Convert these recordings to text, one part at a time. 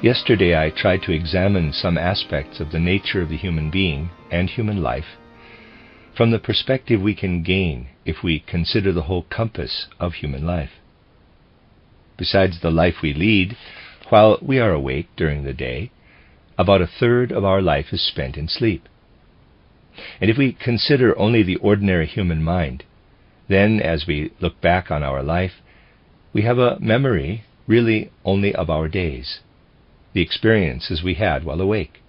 Yesterday I tried to examine some aspects of the nature of the human being and human life from the perspective we can gain if we consider the whole compass of human life. Besides the life we lead, while we are awake during the day, about a third of our life is spent in sleep. And if we consider only the ordinary human mind, then as we look back on our life, we have a memory really only of our days, the experiences we had while awake.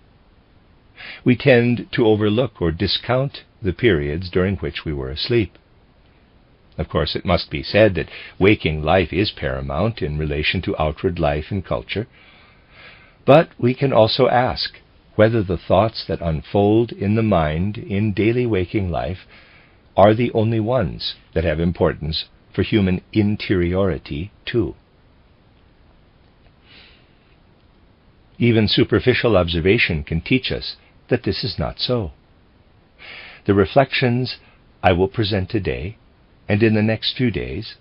We tend to overlook or discount the periods during which we were asleep. Of course, it must be said that waking life is paramount in relation to outward life and culture, but we can also ask whether the thoughts that unfold in the mind in daily waking life are the only ones that have importance for human interiority too. Even superficial observation can teach us that this is not so. The reflections I will present today and in the next few days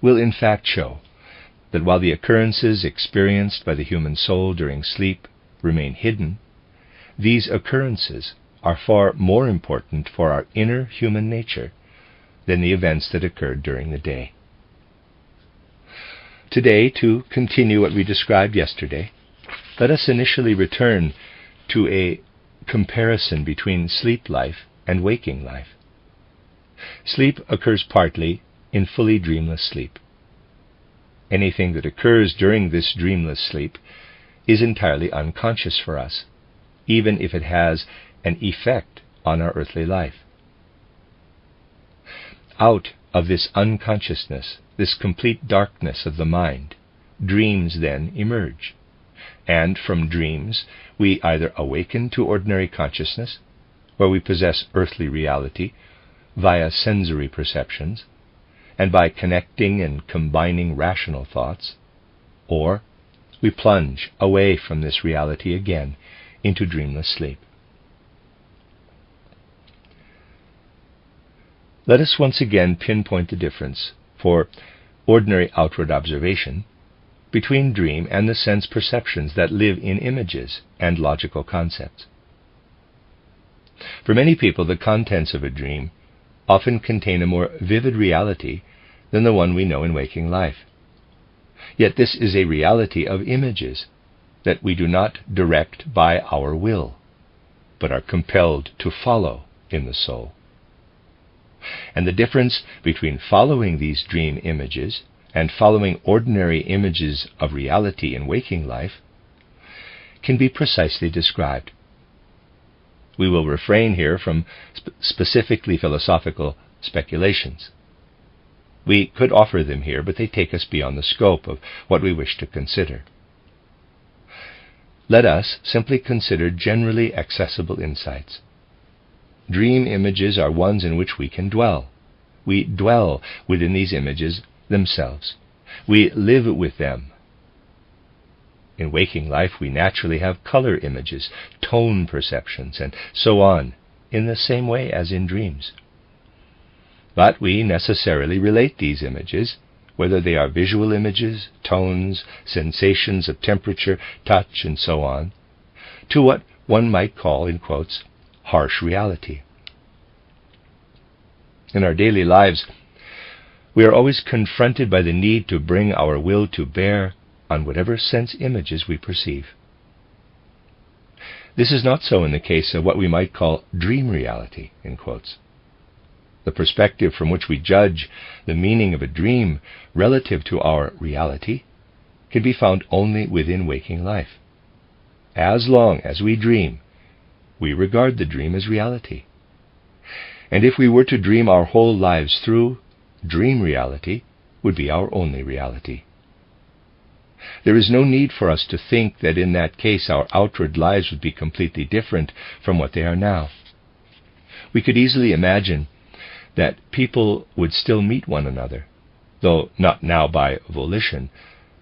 will in fact show that while the occurrences experienced by the human soul during sleep remain hidden, these occurrences are far more important for our inner human nature than the events that occurred during the day. Today, to continue what we described yesterday, let us initially return to a comparison between sleep life and waking life. Sleep occurs partly in fully dreamless sleep. Anything that occurs during this dreamless sleep is entirely unconscious for us, even if it has an effect on our earthly life. Out of this unconsciousness, this complete darkness of the mind, dreams then emerge. And from dreams, we either awaken to ordinary consciousness, where we possess earthly reality via sensory perceptions, and by connecting and combining rational thoughts, or we plunge away from this reality again into dreamless sleep. Let us once again pinpoint the difference, for ordinary outward observation, between dream and the sense perceptions that live in images and logical concepts. For many people, the contents of a dream often contain a more vivid reality than the one we know in waking life. Yet this is a reality of images that we do not direct by our will, but are compelled to follow in the soul. And the difference between following these dream images and following ordinary images of reality in waking life can be precisely described. We will refrain here from specifically philosophical speculations. We could offer them here, but they take us beyond the scope of what we wish to consider. Let us simply consider generally accessible insights. Dream images are ones in which we can dwell. We dwell within these images themselves. We live with them. In waking life, we naturally have color images, tone perceptions, and so on, in the same way as in dreams. But we necessarily relate these images, whether they are visual images, tones, sensations of temperature, touch, and so on, to what one might call, in quotes, harsh reality. In our daily lives, we are always confronted by the need to bring our will to bear on whatever sense images we perceive. This is not so in the case of what we might call dream reality, in quotes. The perspective from which we judge the meaning of a dream relative to our reality can be found only within waking life. As long as we dream, we regard the dream as reality. And if we were to dream our whole lives through, dream reality would be our only reality. There is no need for us to think that in that case our outward lives would be completely different from what they are now. We could easily imagine that people would still meet one another, though not now by volition,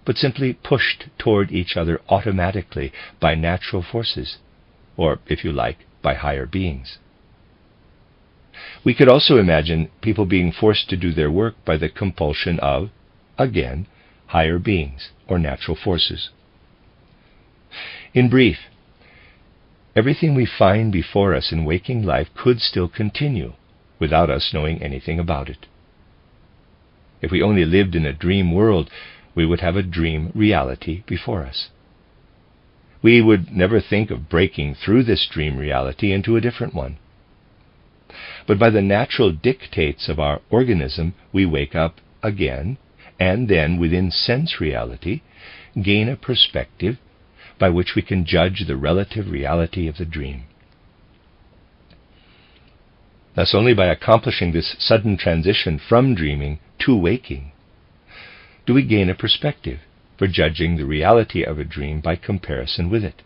but simply pushed toward each other automatically by natural forces, or, if you like, by higher beings. We could also imagine people being forced to do their work by the compulsion of, again, higher beings or natural forces. In brief, everything we find before us in waking life could still continue without us knowing anything about it. If we only lived in a dream world, we would have a dream reality before us. We would never think of breaking through this dream reality into a different one. But by the natural dictates of our organism, we wake up again, and then within sense reality, gain a perspective by which we can judge the relative reality of the dream. Thus, only by accomplishing this sudden transition from dreaming to waking do we gain a perspective for judging the reality of a dream by comparison with it.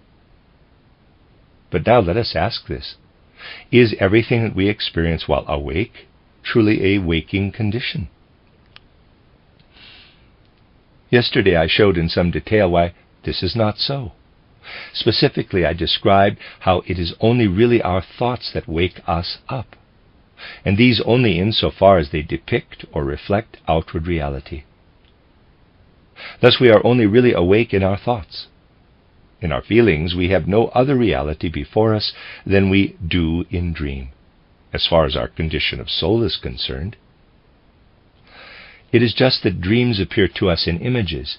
But now let us ask this: is everything that we experience while awake truly a waking condition? Yesterday I showed in some detail why this is not so. Specifically, I described how it is only really our thoughts that wake us up, and these only insofar as they depict or reflect outward reality. Thus we are only really awake in our thoughts. In our feelings, we have no other reality before us than we do in dream, as far as our condition of soul is concerned. It is just that dreams appear to us in images,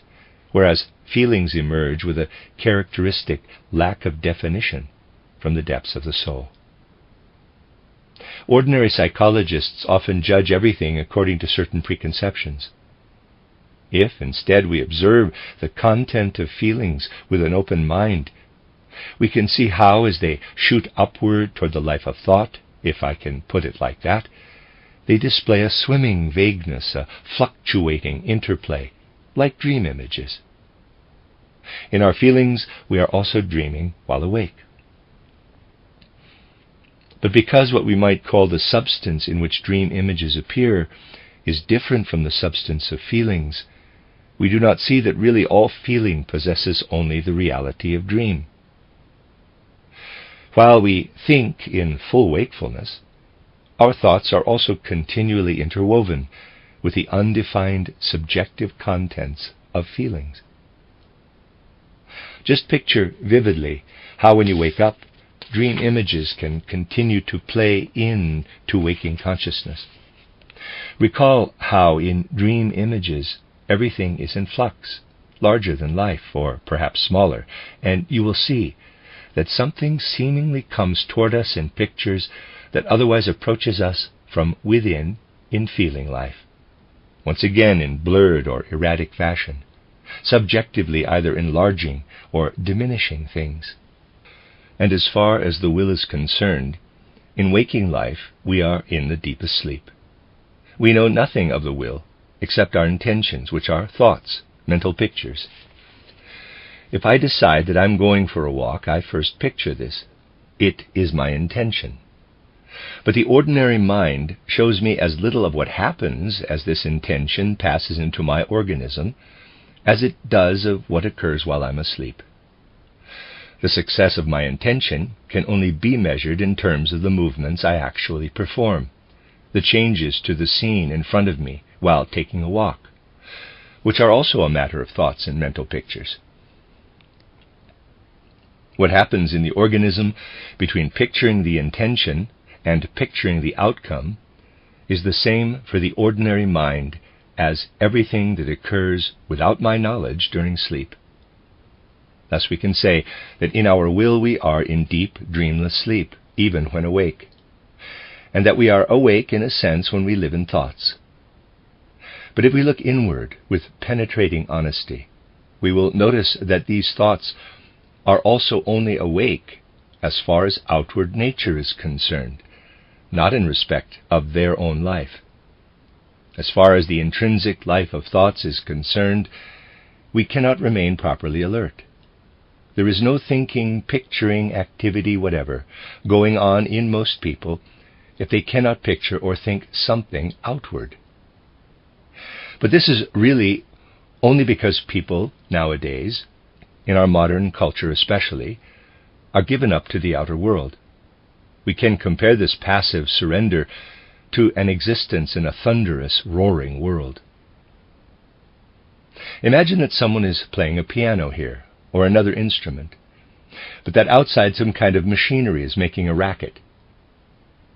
whereas feelings emerge with a characteristic lack of definition from the depths of the soul. Ordinary psychologists often judge everything according to certain preconceptions. If, instead, we observe the content of feelings with an open mind, we can see how, as they shoot upward toward the life of thought, if I can put it like that, they display a swimming vagueness, a fluctuating interplay, like dream images. In our feelings, we are also dreaming while awake. But because what we might call the substance in which dream images appear is different from the substance of feelings, we do not see that really all feeling possesses only the reality of dream. While we think in full wakefulness, our thoughts are also continually interwoven with the undefined subjective contents of feelings. Just picture vividly how when you wake up, dream images can continue to play in to waking consciousness. Recall how in dream images everything is in flux, larger than life, or perhaps smaller, and you will see that something seemingly comes toward us in pictures that otherwise approaches us from within in feeling life, once again in blurred or erratic fashion, subjectively either enlarging or diminishing things. And as far as the will is concerned, in waking life we are in the deepest sleep. We know nothing of the will except our intentions, which are thoughts, mental pictures. If I decide that I'm going for a walk, I first picture this. It is my intention. But the ordinary mind shows me as little of what happens as this intention passes into my organism as it does of what occurs while I'm asleep. The success of my intention can only be measured in terms of the movements I actually perform, the changes to the scene in front of me while taking a walk, which are also a matter of thoughts and mental pictures. What happens in the organism between picturing the intention and picturing the outcome is the same for the ordinary mind as everything that occurs without my knowledge during sleep. Thus we can say that in our will we are in deep, dreamless sleep, even when awake, and that we are awake in a sense when we live in thoughts. But if we look inward with penetrating honesty, we will notice that these thoughts are also only awake as far as outward nature is concerned, not in respect of their own life. As far as the intrinsic life of thoughts is concerned, we cannot remain properly alert. There is no thinking, picturing activity whatever going on in most people if they cannot picture or think something outward. But this is really only because people nowadays, in our modern culture especially, are given up to the outer world. We can compare this passive surrender to an existence in a thunderous, roaring world. Imagine that someone is playing a piano here, or another instrument, but that outside some kind of machinery is making a racket.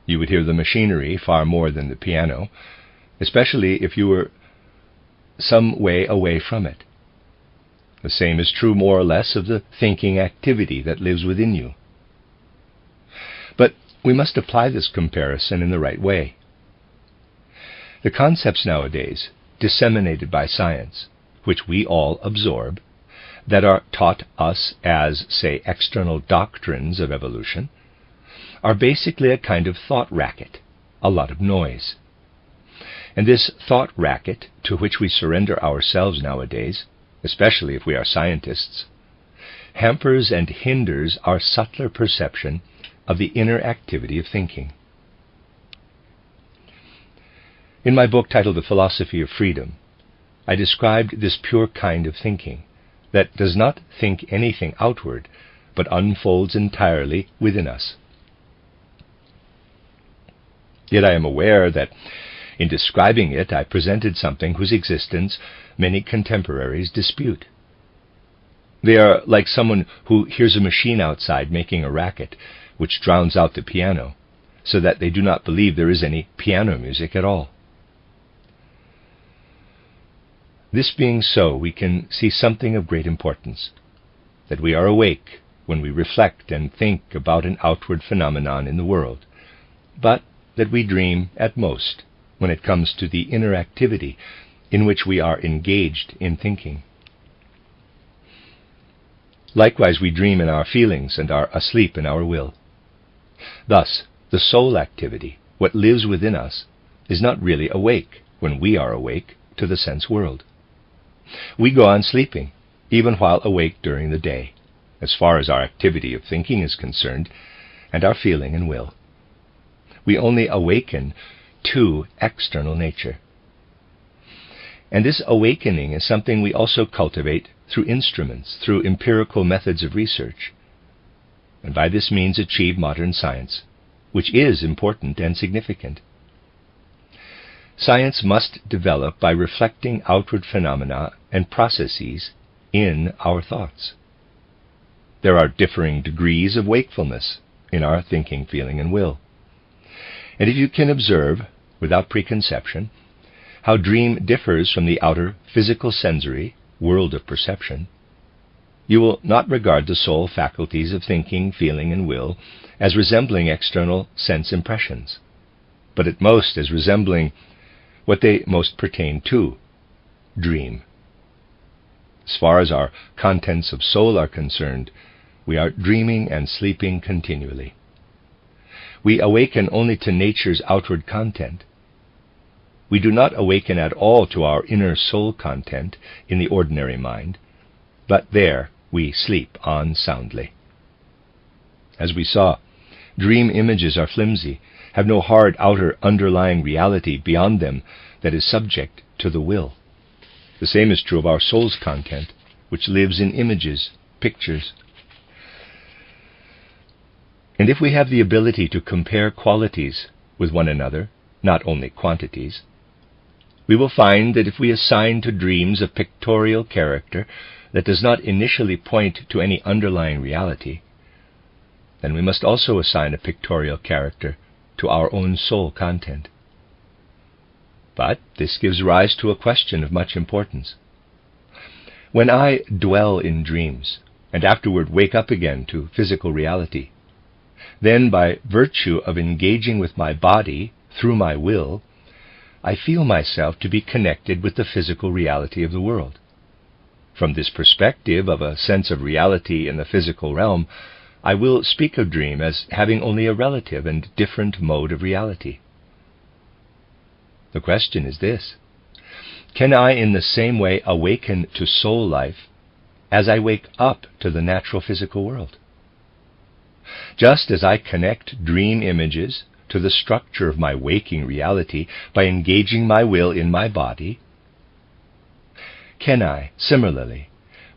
You would hear the machinery far more than the piano, especially if you were some way away from it. The same is true more or less of the thinking activity that lives within you. But we must apply this comparison in the right way. The concepts nowadays, disseminated by science, which we all absorb, that are taught us as, say, external doctrines of evolution, are basically a kind of thought racket, a lot of noise. And this thought racket, to which we surrender ourselves nowadays, especially if we are scientists, hampers and hinders our subtler perception of the inner activity of thinking. In my book titled The Philosophy of Freedom, I described this pure kind of thinking that does not think anything outward, but unfolds entirely within us. Yet I am aware that in describing it, I presented something whose existence many contemporaries dispute. They are like someone who hears a machine outside making a racket, which drowns out the piano, so that they do not believe there is any piano music at all. This being so, we can see something of great importance, that we are awake when we reflect and think about an outward phenomenon in the world, but that we dream at most when it comes to the inner activity in which we are engaged in thinking. Likewise, we dream in our feelings and are asleep in our will. Thus, the soul activity, what lives within us, is not really awake when we are awake to the sense world. We go on sleeping, even while awake during the day, as far as our activity of thinking is concerned, and our feeling and will. We only awaken to external nature. And this awakening is something we also cultivate through instruments, through empirical methods of research, and by this means achieve modern science, which is important and significant. Science must develop by reflecting outward phenomena and processes in our thoughts. There are differing degrees of wakefulness in our thinking, feeling, and will. And if you can observe, without preconception, how dream differs from the outer physical sensory world of perception, you will not regard the soul faculties of thinking, feeling, and will as resembling external sense impressions, but at most as resembling what they most pertain to, dream. As far as our contents of soul are concerned, we are dreaming and sleeping continually. We awaken only to nature's outward content. We do not awaken at all to our inner soul content in the ordinary mind, but there we sleep on soundly. As we saw, dream images are flimsy, have no hard outer underlying reality beyond them that is subject to the will. The same is true of our soul's content, which lives in images, pictures. And if we have the ability to compare qualities with one another, not only quantities, we will find that if we assign to dreams a pictorial character that does not initially point to any underlying reality, then we must also assign a pictorial character to our own soul content. But this gives rise to a question of much importance. When I dwell in dreams, and afterward wake up again to physical reality, then by virtue of engaging with my body through my will, I feel myself to be connected with the physical reality of the world. From this perspective of a sense of reality in the physical realm, I will speak of dream as having only a relative and different mode of reality. The question is this: can I in the same way awaken to soul life as I wake up to the natural physical world? Just as I connect dream images to the structure of my waking reality by engaging my will in my body, can I, similarly,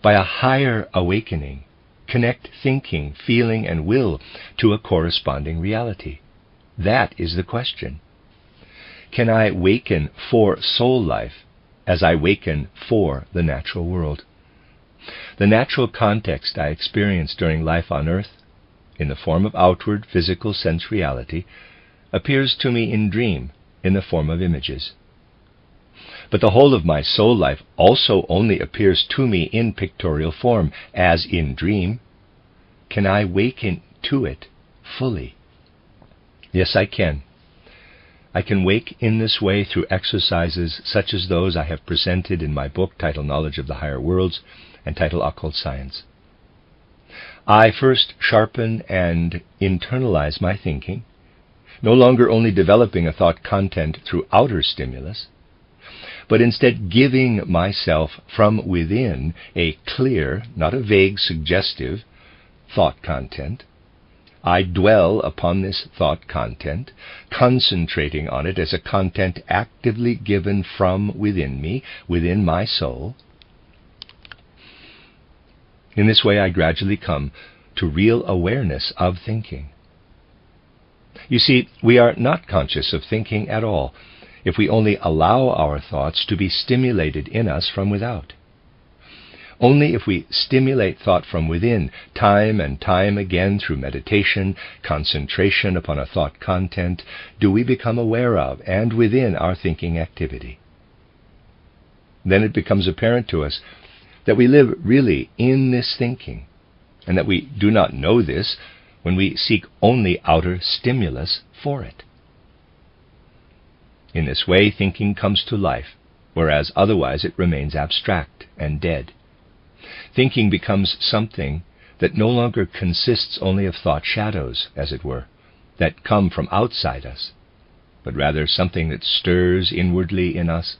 by a higher awakening, connect thinking, feeling, and will to a corresponding reality? That is the question. Can I waken for soul life as I waken for the natural world? The natural context I experience during life on earth, in the form of outward physical sense reality, appears to me in dream in the form of images. But the whole of my soul life also only appears to me in pictorial form, as in dream. Can I waken to it fully? Yes, I can. I can wake in this way through exercises such as those I have presented in my book titled Knowledge of the Higher Worlds and titled Occult Science. I first sharpen and internalize my thinking, no longer only developing a thought content through outer stimulus, but instead giving myself from within a clear, not a vague, suggestive thought content. I dwell upon this thought content, concentrating on it as a content actively given from within me, within my soul. In this way, I gradually come to real awareness of thinking. You see, we are not conscious of thinking at all if we only allow our thoughts to be stimulated in us from without. Only if we stimulate thought from within, time and time again through meditation, concentration upon a thought content, do we become aware of and within our thinking activity. Then it becomes apparent to us that we live really in this thinking, and that we do not know this when we seek only outer stimulus for it. In this way, thinking comes to life, whereas otherwise it remains abstract and dead. Thinking becomes something that no longer consists only of thought shadows, as it were, that come from outside us, but rather something that stirs inwardly in us,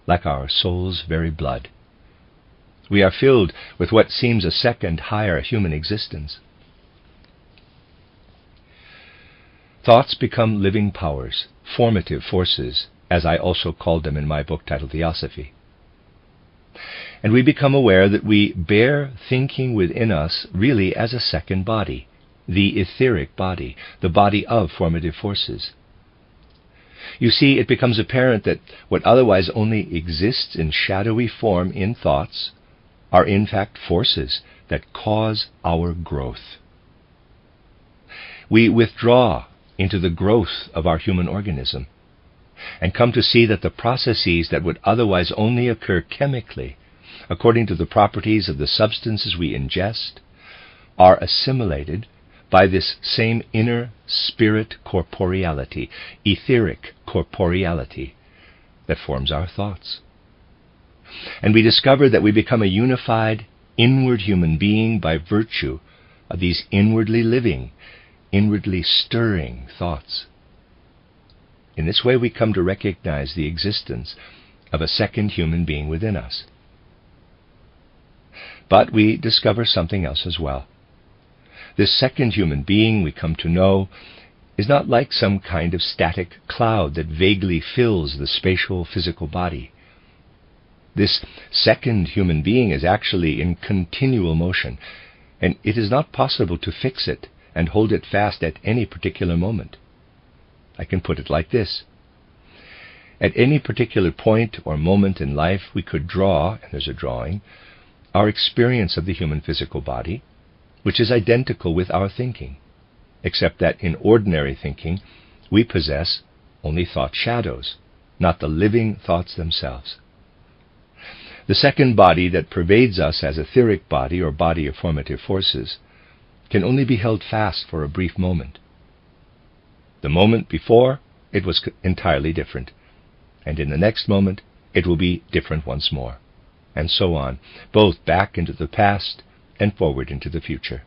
like our soul's very blood. We are filled with what seems a second higher human existence. Thoughts become living powers, formative forces, as I also called them in my book titled Theosophy. And we become aware that we bear thinking within us really as a second body, the etheric body, the body of formative forces. You see, it becomes apparent that what otherwise only exists in shadowy form in thoughts are in fact forces that cause our growth. We withdraw into the growth of our human organism and come to see that the processes that would otherwise only occur chemically, according to the properties of the substances we ingest, are assimilated by this same inner spirit corporeality, etheric corporeality, that forms our thoughts. And we discover that we become a unified, inward human being by virtue of these inwardly living, inwardly stirring thoughts. In this way we come to recognize the existence of a second human being within us. But we discover something else as well. This second human being, we come to know, is not like some kind of static cloud that vaguely fills the spatial physical body. This second human being is actually in continual motion, and it is not possible to fix it and hold it fast at any particular moment. I can put it like this. At any particular point or moment in life we could draw, and there's a drawing, our experience of the human physical body, which is identical with our thinking, except that in ordinary thinking we possess only thought shadows, not the living thoughts themselves. The second body that pervades us as etheric body or body of formative forces can only be held fast for a brief moment. The moment before, it was entirely different, and in the next moment it will be different once more, and so on, both back into the past and forward into the future.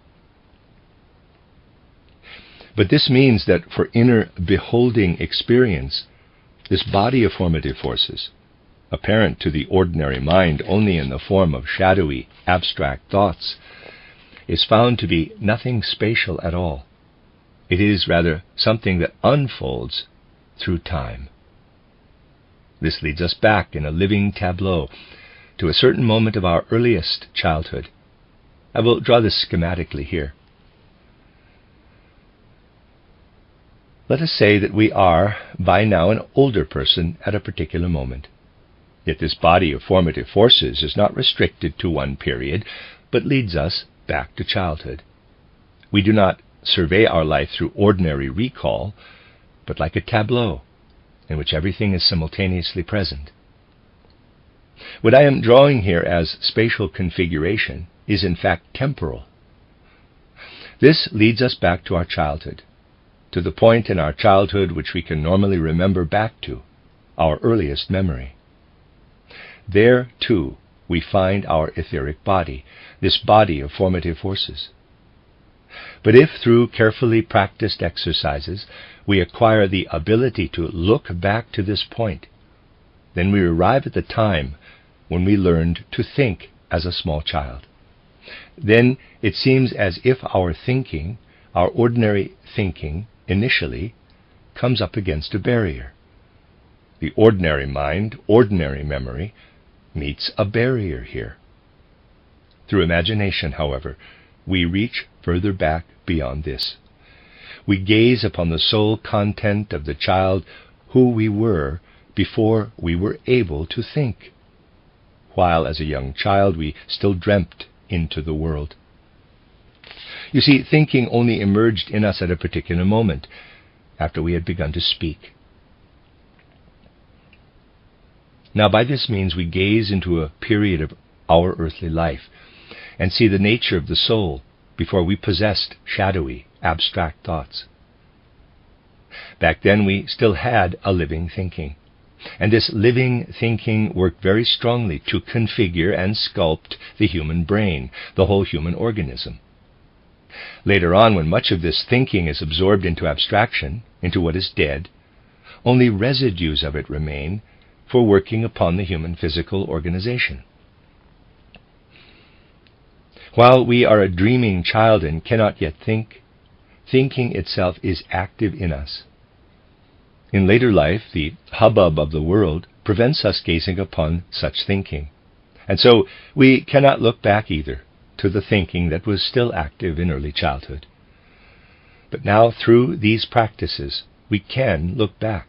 But this means that for inner beholding experience, this body of formative forces, apparent to the ordinary mind only in the form of shadowy, abstract thoughts, is found to be nothing spatial at all. It is rather something that unfolds through time. This leads us back in a living tableau to a certain moment of our earliest childhood. I will draw this schematically here. Let us say that we are, by now, an older person at a particular moment. Yet this body of formative forces is not restricted to one period, but leads us back to childhood. We do not survey our life through ordinary recall, but like a tableau in which everything is simultaneously present. What I am drawing here as spatial configuration is in fact temporal. This leads us back to our childhood, to the point in our childhood which we can normally remember back to, our earliest memory. There, too, we find our etheric body, this body of formative forces. But if through carefully practiced exercises we acquire the ability to look back to this point, then we arrive at the time when we learned to think as a small child. Then it seems as if our thinking, our ordinary thinking, initially comes up against a barrier. The ordinary mind, ordinary memory, meets a barrier here. Through imagination, however, we reach further back beyond this. We gaze upon the soul content of the child who we were before we were able to think, while as a young child we still dreamt into the world. You see, thinking only emerged in us at a particular moment, after we had begun to speak. Now by this means we gaze into a period of our earthly life, and see the nature of the soul before we possessed shadowy, abstract thoughts. Back then we still had a living thinking, and this living thinking worked very strongly to configure and sculpt the human brain, the whole human organism. Later on, when much of this thinking is absorbed into abstraction, into what is dead, only residues of it remain for working upon the human physical organization. While we are a dreaming child and cannot yet think, thinking itself is active in us. In later life, the hubbub of the world prevents us gazing upon such thinking, and so we cannot look back either to the thinking that was still active in early childhood. But now, through these practices, we can look back.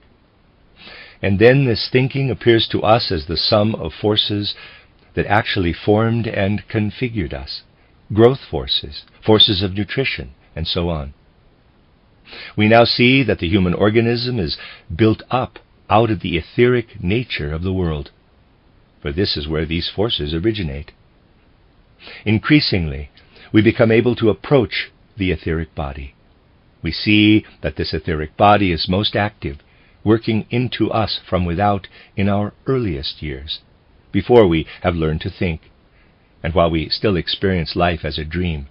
And then this thinking appears to us as the sum of forces that actually formed and configured us, growth forces, forces of nutrition, and so on. We now see that the human organism is built up out of the etheric nature of the world, for this is where these forces originate. Increasingly, we become able to approach the etheric body. We see that this etheric body is most active, working into us from without in our earliest years, before we have learned to think, and while we still experience life as a dream.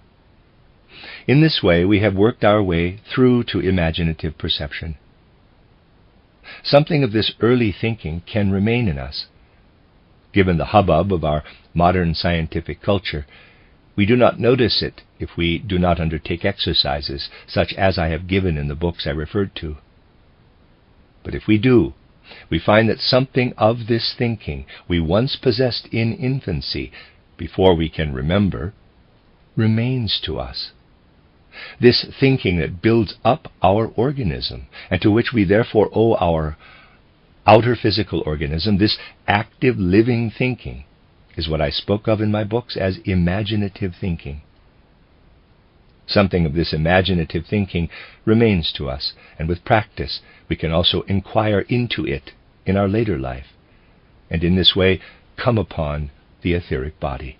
In this way, we have worked our way through to imaginative perception. Something of this early thinking can remain in us. Given the hubbub of our modern scientific culture, we do not notice it if we do not undertake exercises such as I have given in the books I referred to. But if we do, we find that something of this thinking we once possessed in infancy, before we can remember, remains to us. This thinking that builds up our organism, and to which we therefore owe our outer physical organism, this active living thinking, is what I spoke of in my books as imaginative thinking. Something of this imaginative thinking remains to us, and with practice we can also inquire into it in our later life, and in this way come upon the etheric body.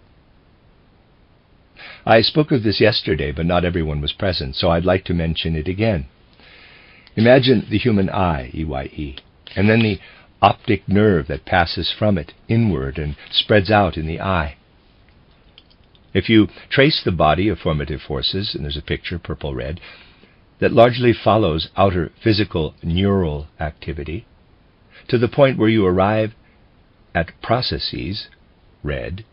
I spoke of this yesterday, but not everyone was present, so I'd like to mention it again. Imagine the human eye, EYE, and then the optic nerve that passes from it inward and spreads out in the eye. If you trace the body of formative forces, and there's a picture, purple-red, that largely follows outer physical neural activity, to the point where you arrive at processes, red,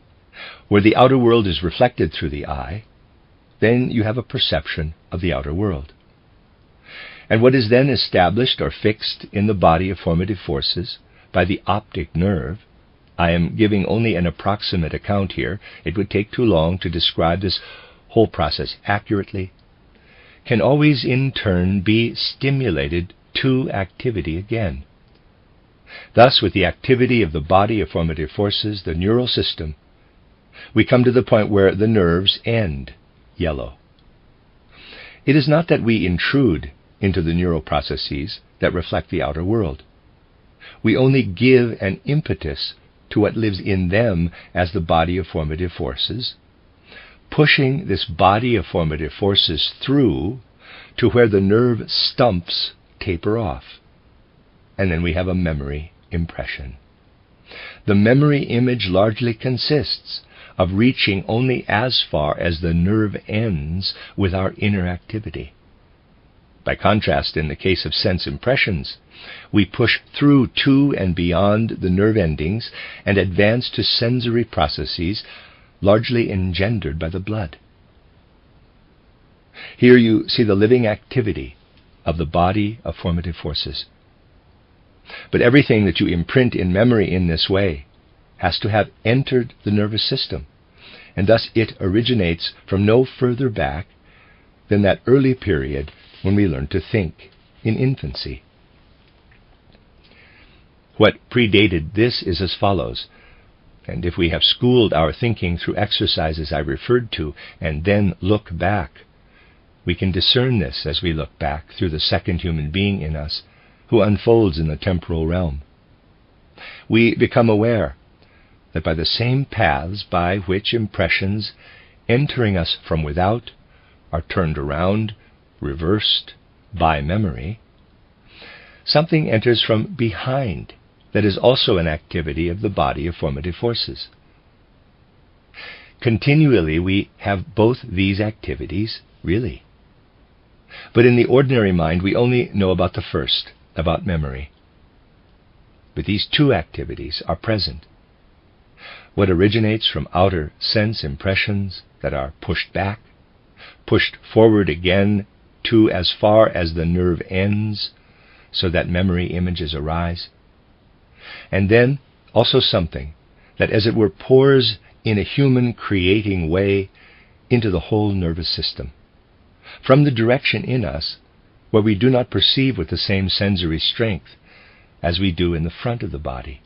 where the outer world is reflected through the eye, then you have a perception of the outer world. And what is then established or fixed in the body of formative forces by the optic nerve, I am giving only an approximate account here, it would take too long to describe this whole process accurately, can always in turn be stimulated to activity again. Thus, with the activity of the body of formative forces, the neural system, we come to the point where the nerves end yellow. It is not that we intrude into the neural processes that reflect the outer world. We only give an impetus to what lives in them as the body of formative forces, pushing this body of formative forces through to where the nerve stumps taper off. And then we have a memory impression. The memory image largely consists of reaching only as far as the nerve ends with our inner activity. By contrast, in the case of sense impressions, we push through to and beyond the nerve endings and advance to sensory processes largely engendered by the blood. Here you see the living activity of the body of formative forces. But everything that you imprint in memory in this way has to have entered the nervous system, and thus it originates from no further back than that early period when we learn to think in infancy. What predated this is as follows, and if we have schooled our thinking through exercises I referred to and then look back, we can discern this as we look back through the second human being in us who unfolds in the temporal realm. We become aware that by the same paths by which impressions entering us from without are turned around, reversed by memory, something enters from behind that is also an activity of the body of formative forces. Continually we have both these activities, really. But in the ordinary mind we only know about the first, about memory. But these two activities are present. What originates from outer sense impressions that are pushed back, pushed forward again to as far as the nerve ends, so that memory images arise. And then also something that, as it were, pours in a human creating way into the whole nervous system, from the direction in us where we do not perceive with the same sensory strength as we do in the front of the body.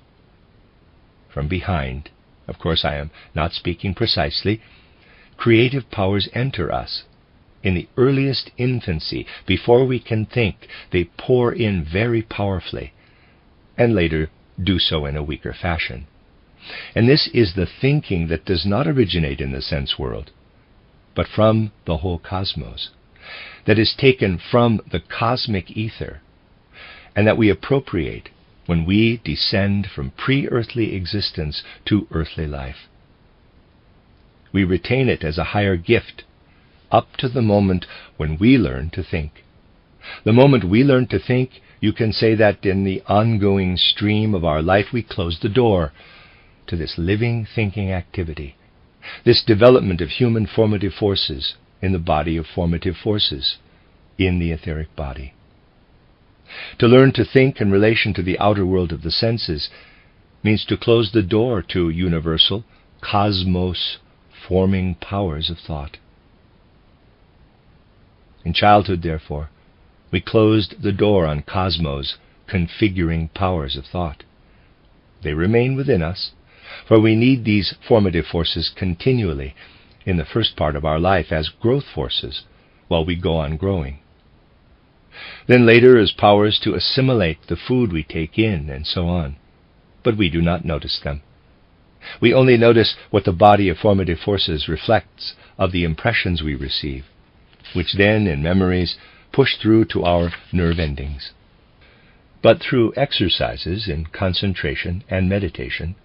From behind, of course I am not speaking precisely, creative powers enter us. In the earliest infancy, before we can think, they pour in very powerfully, and later do so in a weaker fashion. And this is the thinking that does not originate in the sense world, but from the whole cosmos, that is taken from the cosmic ether, and that we appropriate when we descend from pre-earthly existence to earthly life. We retain it as a higher gift up to the moment when we learn to think. The moment we learn to think, you can say that in the ongoing stream of our life we close the door to this living thinking activity, this development of human formative forces in the body of formative forces in the etheric body. To learn to think in relation to the outer world of the senses means to close the door to universal, cosmos-forming powers of thought. In childhood, therefore, we closed the door on cosmos configuring powers of thought. They remain within us, for we need these formative forces continually in the first part of our life as growth forces while we go on growing. Then later as powers to assimilate the food we take in and so on, but we do not notice them. We only notice what the body of formative forces reflects of the impressions we receive, which then in memories push through to our nerve endings. But through exercises in concentration and meditation,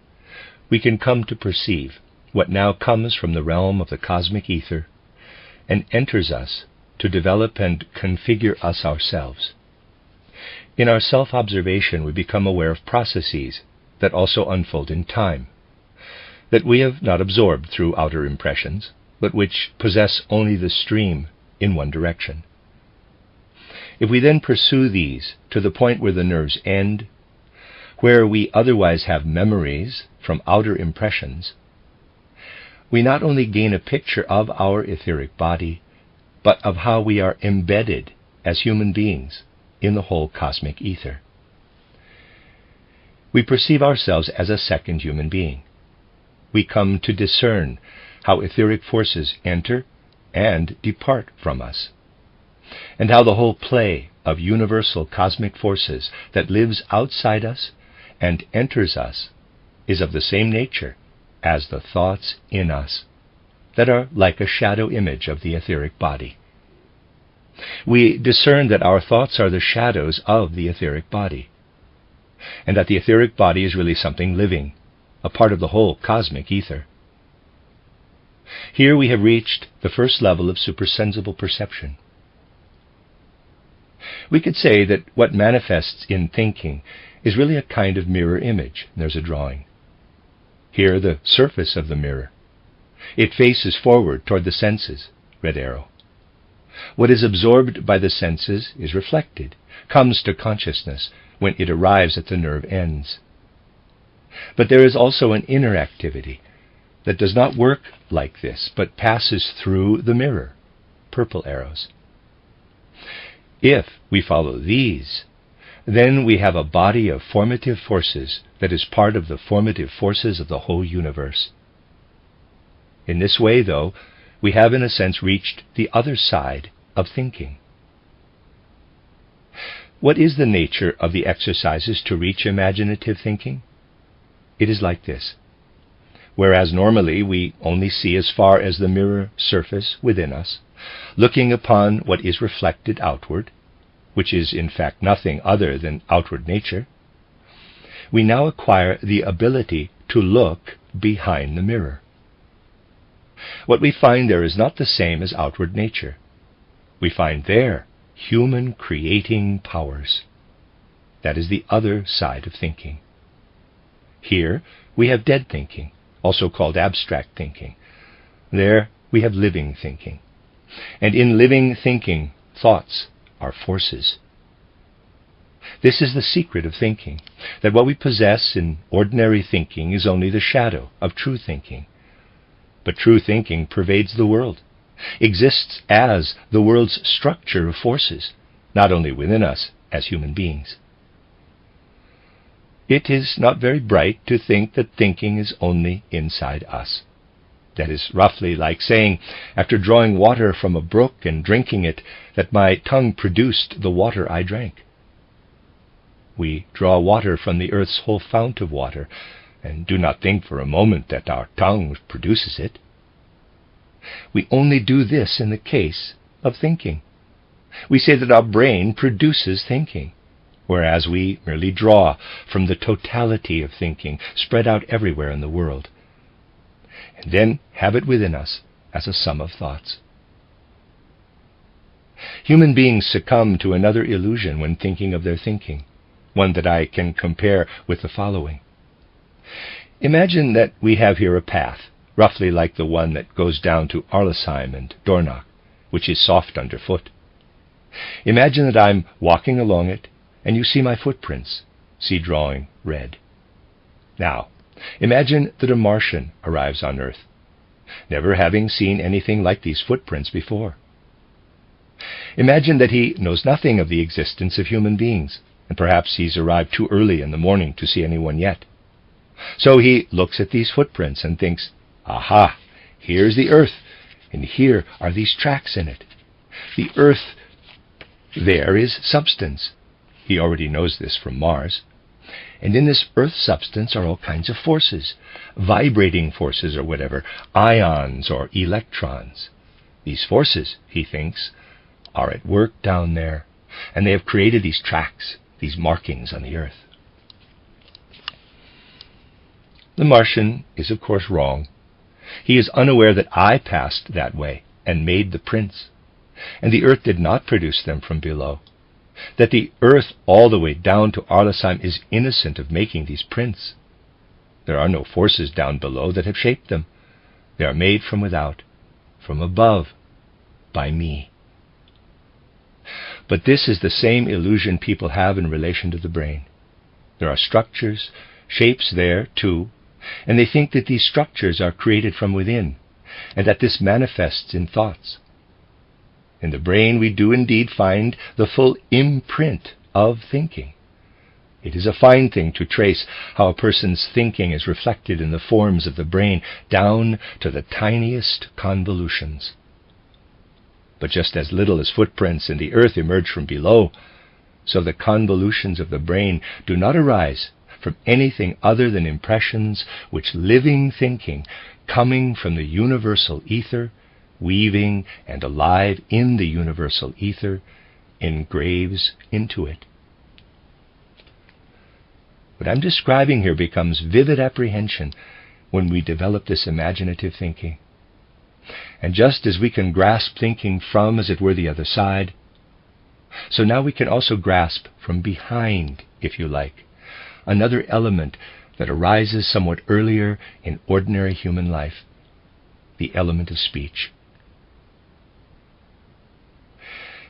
we can come to perceive what now comes from the realm of the cosmic ether and enters us to develop and configure us ourselves. In our self-observation we become aware of processes that also unfold in time, that we have not absorbed through outer impressions, but which possess only the stream in one direction. If we then pursue these to the point where the nerves end, where we otherwise have memories from outer impressions, we not only gain a picture of our etheric body, but of how we are embedded as human beings in the whole cosmic ether. we perceive ourselves as a second human being. We come to discern how etheric forces enter and depart from us, and how the whole play of universal cosmic forces that lives outside us and enters us is of the same nature as the thoughts in us, that are like a shadow image of the etheric body. We discern that our thoughts are the shadows of the etheric body, and that the etheric body is really something living, a part of the whole cosmic ether. Here we have reached the first level of supersensible perception. We could say that what manifests in thinking is really a kind of mirror image. There's a drawing. Here, the surface of the mirror. It faces forward toward the senses, red arrow. What is absorbed by the senses is reflected, comes to consciousness when it arrives at the nerve ends. But there is also an inner activity that does not work like this, but passes through the mirror, purple arrows. If we follow these, then we have a body of formative forces that is part of the formative forces of the whole universe. In this way, though, we have in a sense reached the other side of thinking. What is the nature of the exercises to reach imaginative thinking? It is like this. Whereas normally we only see as far as the mirror surface within us, looking upon what is reflected outward, which is in fact nothing other than outward nature, we now acquire the ability to look behind the mirror. What we find there is not the same as outward nature. We find there human creating powers. That is the other side of thinking. Here we have dead thinking, also called abstract thinking. There we have living thinking. And in living thinking, thoughts are forces. This is the secret of thinking, that what we possess in ordinary thinking is only the shadow of true thinking. But true thinking pervades the world, exists as the world's structure of forces, not only within us as human beings. It is not very bright to think that thinking is only inside us. That is roughly like saying, after drawing water from a brook and drinking it, that my tongue produced the water I drank. We draw water from the earth's whole fount of water, and do not think for a moment that our tongue produces it. We only do this in the case of thinking. We say that our brain produces thinking, whereas we merely draw from the totality of thinking spread out everywhere in the world, and then have it within us as a sum of thoughts. Human beings succumb to another illusion when thinking of their thinking, one that I can compare with the following. Imagine that we have here a path, roughly like the one that goes down to Arlesheim and Dornach, which is soft underfoot. Imagine that I'm walking along it, and you see my footprints, see drawing red. Now, imagine that a Martian arrives on Earth, never having seen anything like these footprints before. Imagine that he knows nothing of the existence of human beings, and perhaps he's arrived too early in the morning to see anyone yet. So he looks at these footprints and thinks, aha, here's the Earth, and here are these tracks in it. The Earth, there is substance. He already knows this from Mars. And in this Earth substance are all kinds of forces, vibrating forces or whatever, ions or electrons. These forces, he thinks, are at work down there, and they have created these tracks, these markings on the Earth. The Martian is of course wrong. He is unaware that I passed that way and made the prints, and the Earth did not produce them from below, that the Earth all the way down to Arlesheim is innocent of making these prints. There are no forces down below that have shaped them. They are made from without, from above, by me. But this is the same illusion people have in relation to the brain. There are structures, shapes there too, and they think that these structures are created from within, and that this manifests in thoughts. In the brain we do indeed find the full imprint of thinking, It is a fine thing to trace how a person's thinking is reflected in the forms of the brain down to the tiniest convolutions. But just as little as footprints in the earth emerge from below, so the convolutions of the brain do not arise from anything other than impressions which living thinking, coming from the universal ether, weaving and alive in the universal ether, engraves into it. What I'm describing here becomes vivid apprehension when we develop this imaginative thinking. And just as we can grasp thinking from, as it were, the other side, so now we can also grasp from behind, if you like, another element that arises somewhat earlier in ordinary human life, the element of speech.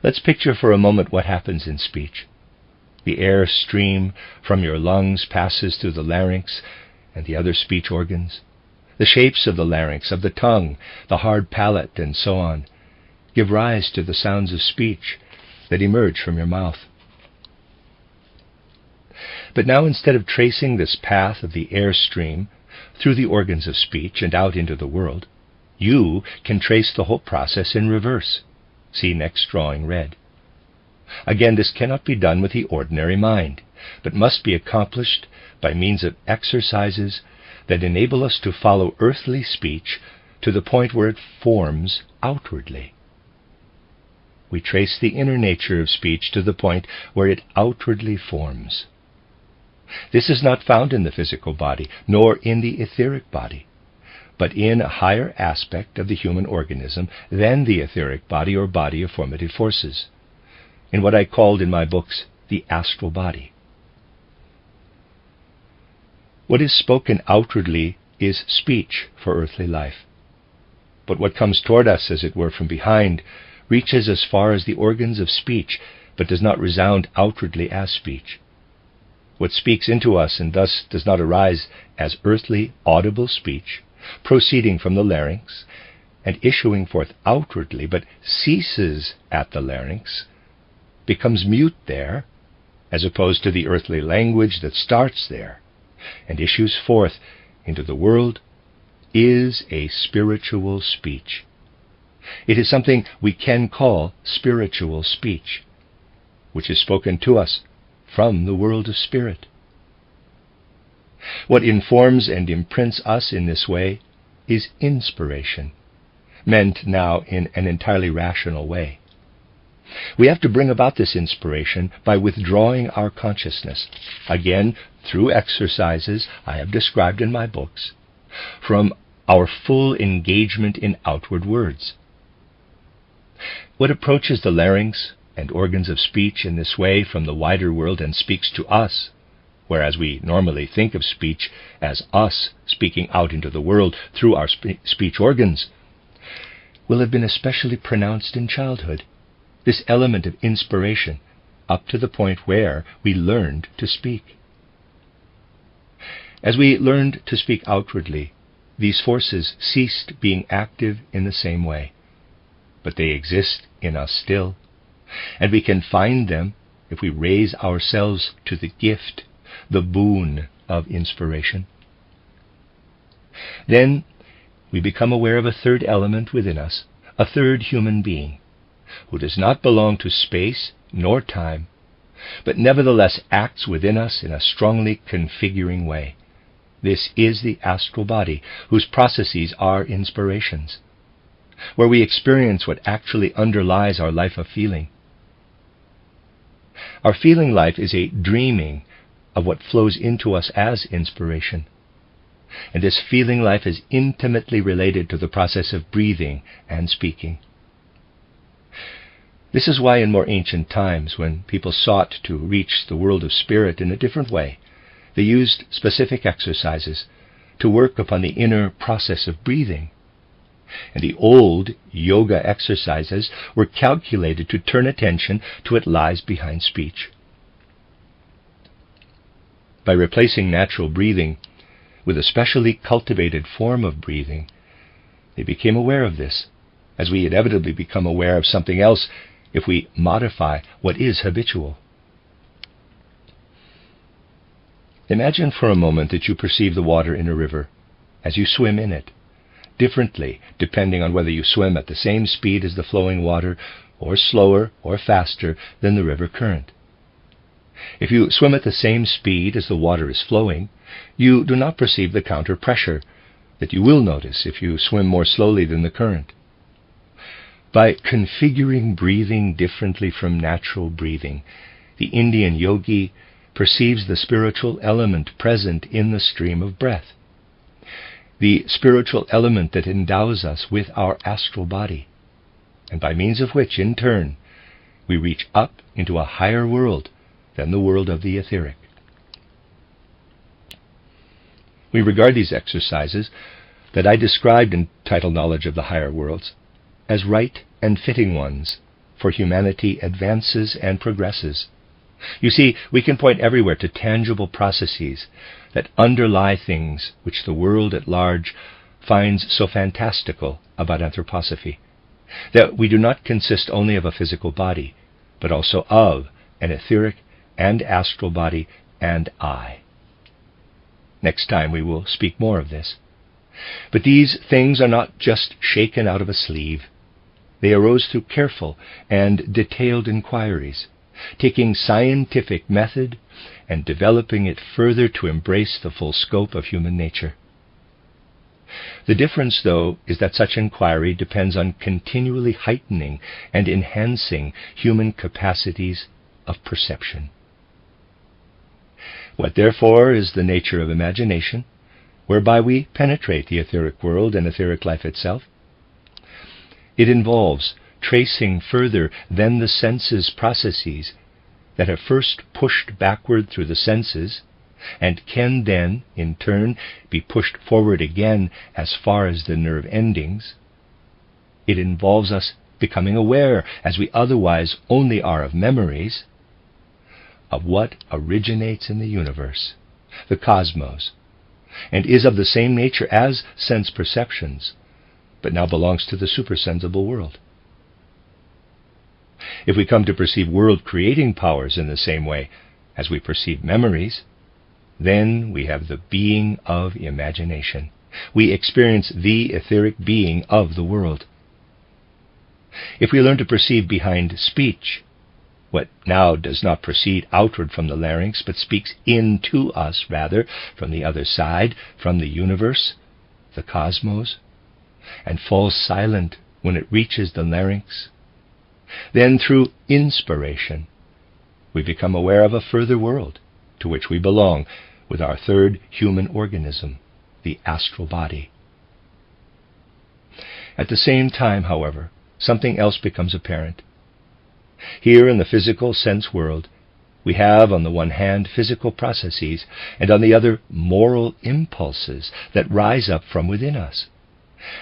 Let's picture for a moment what happens in speech. The air stream from your lungs passes through the larynx and the other speech organs. The shapes of the larynx, of the tongue, the hard palate, and so on, give rise to the sounds of speech that emerge from your mouth. But now, instead of tracing this path of the air stream through the organs of speech and out into the world, you can trace the whole process in reverse. See next drawing red. Again, this cannot be done with the ordinary mind, but must be accomplished by means of exercises that enable us to follow earthly speech to the point where it forms outwardly. We trace the inner nature of speech to the point where it outwardly forms. This is not found in the physical body, nor in the etheric body, but in a higher aspect of the human organism than the etheric body or body of formative forces, in what I called in my books the astral body. What is spoken outwardly is speech for earthly life. But what comes toward us, as it were, from behind, reaches as far as the organs of speech, but does not resound outwardly as speech. What speaks into us and thus does not arise as earthly audible speech, proceeding from the larynx and issuing forth outwardly, but ceases at the larynx, becomes mute there, as opposed to the earthly language that starts there and issues forth into the world, is a spiritual speech. It is something we can call spiritual speech, which is spoken to us from the world of spirit. What informs and imprints us in this way is inspiration, meant now in an entirely rational way. We have to bring about this inspiration by withdrawing our consciousness, again through exercises I have described in my books, from our full engagement in outward words. What approaches the larynx and organs of speech in this way from the wider world and speaks to us, whereas we normally think of speech as us speaking out into the world through our speech organs, will have been especially pronounced in childhood, this element of inspiration, up to the point where we learned to speak. As we learned to speak outwardly, these forces ceased being active in the same way, but they exist in us still, and we can find them if we raise ourselves to the gift, the boon of inspiration. Then we become aware of a third element within us, a third human being, who does not belong to space nor time, but nevertheless acts within us in a strongly configuring way. This is the astral body, whose processes are inspirations, where we experience what actually underlies our life of feeling. Our feeling life is a dreaming of what flows into us as inspiration, and this feeling life is intimately related to the process of breathing and speaking. This is why in more ancient times, when people sought to reach the world of spirit in a different way, they used specific exercises to work upon the inner process of breathing. And the old yoga exercises were calculated to turn attention to what lies behind speech. By replacing natural breathing with a specially cultivated form of breathing, they became aware of this, as we inevitably become aware of something else if we modify what is habitual. Imagine for a moment that you perceive the water in a river as you swim in it, differently depending on whether you swim at the same speed as the flowing water, or slower or faster than the river current. If you swim at the same speed as the water is flowing, you do not perceive the counter pressure that you will notice if you swim more slowly than the current. By configuring breathing differently from natural breathing, the Indian yogi perceives the spiritual element present in the stream of breath, the spiritual element that endows us with our astral body, and by means of which, in turn, we reach up into a higher world than the world of the etheric. We regard these exercises that I described in Title Knowledge of the Higher Worlds as right and fitting ones, for humanity advances and progresses. You see, we can point everywhere to tangible processes that underlie things which the world at large finds so fantastical about Anthroposophy, that we do not consist only of a physical body, but also of an etheric and astral body and I. Next time we will speak more of this. But these things are not just shaken out of a sleeve. They arose through careful and detailed inquiries, taking scientific method and developing it further to embrace the full scope of human nature. The difference, though, is that such inquiry depends on continually heightening and enhancing human capacities of perception. What, therefore, is the nature of imagination, whereby we penetrate the etheric world and etheric life itself? It involves tracing further than the senses processes that have first pushed backward through the senses and can then, in turn, be pushed forward again as far as the nerve endings. It involves us becoming aware, as we otherwise only are of memories, of what originates in the universe, the cosmos, and is of the same nature as sense perceptions, but now belongs to the supersensible world. If we come to perceive world-creating powers in the same way as we perceive memories, then we have the being of imagination. We experience the etheric being of the world. If we learn to perceive behind speech, what now does not proceed outward from the larynx, but speaks into us rather from the other side, from the universe, the cosmos, and falls silent when it reaches the larynx, then through inspiration we become aware of a further world to which we belong with our third human organism, the astral body. At the same time, however, something else becomes apparent. Here in the physical sense world, we have on the one hand physical processes, and on the other moral impulses that rise up from within us.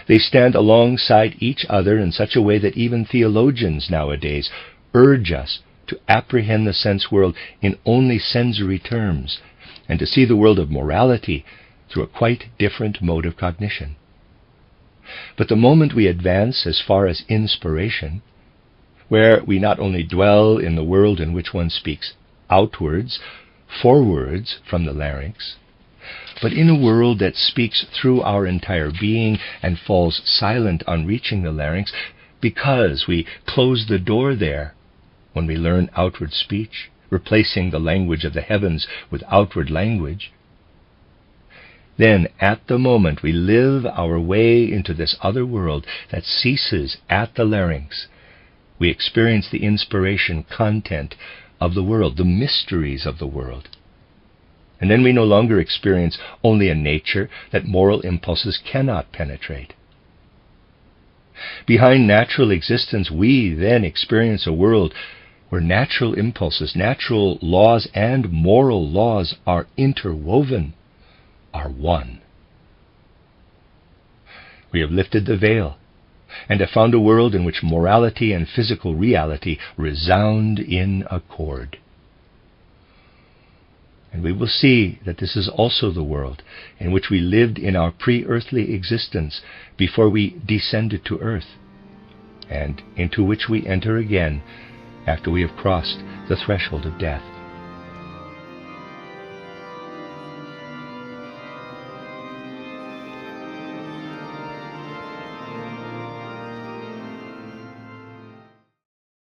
They stand alongside each other in such a way that even theologians nowadays urge us to apprehend the sense world in only sensory terms, and to see the world of morality through a quite different mode of cognition. But the moment we advance as far as inspiration, where we not only dwell in the world in which one speaks outwards, forwards from the larynx, but in a world that speaks through our entire being and falls silent on reaching the larynx, because we close the door there when we learn outward speech, replacing the language of the heavens with outward language, then at the moment we live our way into this other world that ceases at the larynx, we experience the inspiration content of the world, the mysteries of the world. And then we no longer experience only a nature that moral impulses cannot penetrate. Behind natural existence, we then experience a world where natural impulses, natural laws, and moral laws are interwoven, are one. We have lifted the veil and have found a world in which morality and physical reality resound in accord. And we will see that this is also the world in which we lived in our pre-earthly existence before we descended to earth, and into which we enter again after we have crossed the threshold of death.